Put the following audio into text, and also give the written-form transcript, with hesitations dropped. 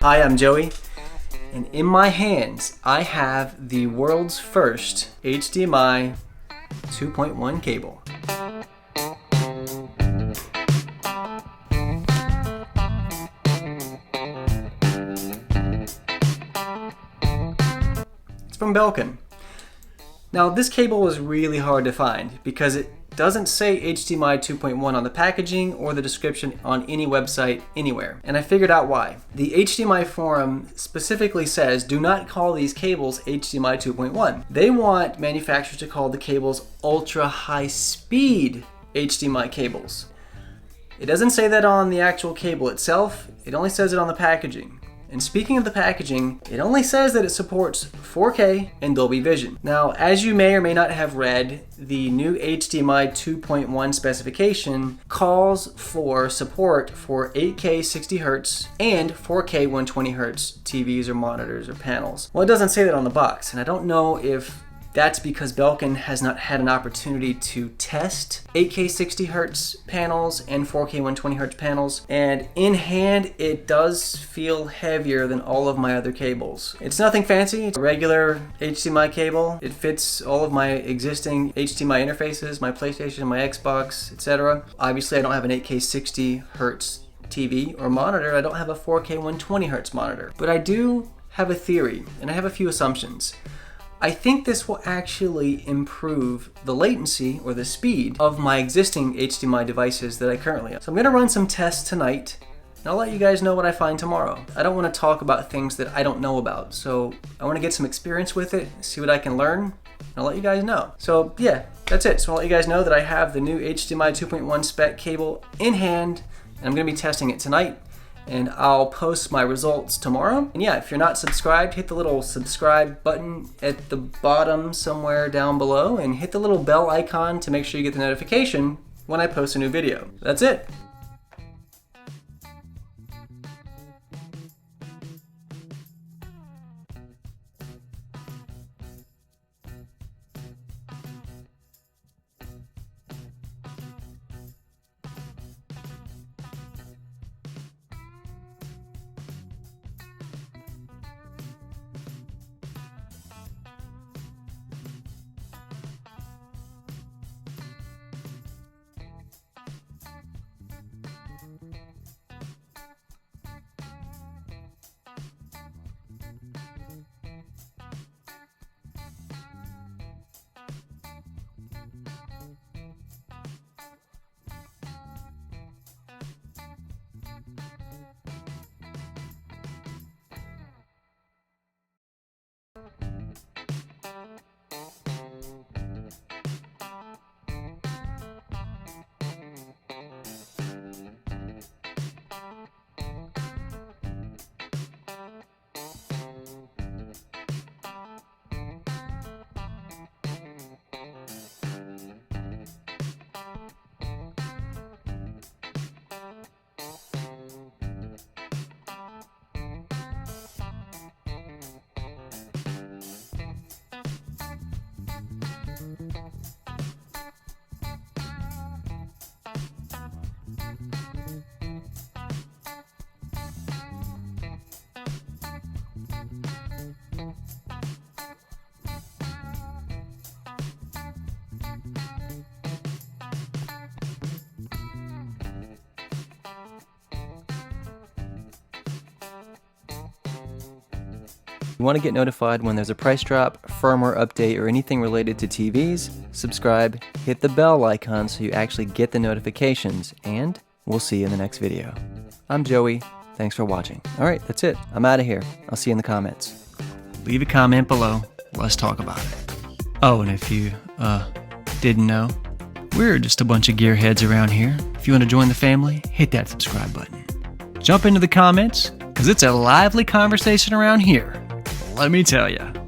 Hi, I'm Joey, and in my hands I have the world's first HDMI 2.1 cable. It's from Belkin. Now this cable was really hard to find because it doesn't say HDMI 2.1 on the packaging or the description on any website anywhere. And I figured out why. The HDMI forum specifically says do not call these cables HDMI 2.1. They want manufacturers to call the cables ultra high speed HDMI cables. It doesn't say that on the actual cable itself, it only says it on the packaging. And speaking of the packaging, it only says that it supports 4K and Dolby Vision. Now, as you may or may not have read, the new HDMI 2.1 specification calls for support for 8K 60Hz and 4K 120Hz TVs or monitors or panels. Well, it doesn't say that on the box, and I don't know if that's because Belkin has not had an opportunity to test 8K 60Hz panels and 4K 120Hz panels, and in hand it does feel heavier than all of my other cables. It's nothing fancy, it's a regular HDMI cable. It fits all of my existing HDMI interfaces, my PlayStation, my Xbox, etc. Obviously I don't have an 8K 60Hz TV or monitor, I don't have a 4K 120Hz monitor, but I do have a theory and I have a few assumptions. I think this will actually improve the latency or the speed of my existing HDMI devices that I currently have. So I'm going to run some tests tonight, and I'll let you guys know what I find tomorrow. I don't want to talk about things that I don't know about, so I want to get some experience with it, see what I can learn, and I'll let you guys know. So yeah, that's it. So I'll let you guys know that I have the new HDMI 2.1 spec cable in hand, and I'm going to be testing it tonight. And I'll post my results tomorrow. And yeah, if you're not subscribed, hit the little subscribe button at the bottom somewhere down below and hit the little bell icon to make sure you get the notification when I post a new video. That's it. You want to get notified when there's a price drop, firmware update, or anything related to TVs? Subscribe, hit the bell icon so you actually get the notifications, and we'll see you in the next video. I'm Joey, thanks for watching. Alright, that's it. I'm out of here. I'll see you in the comments. Leave a comment below, let's talk about it. Oh, and if you, didn't know, we're just a bunch of gearheads around here. If you want to join the family, hit that subscribe button. Jump into the comments, because it's a lively conversation around here. Let me tell you.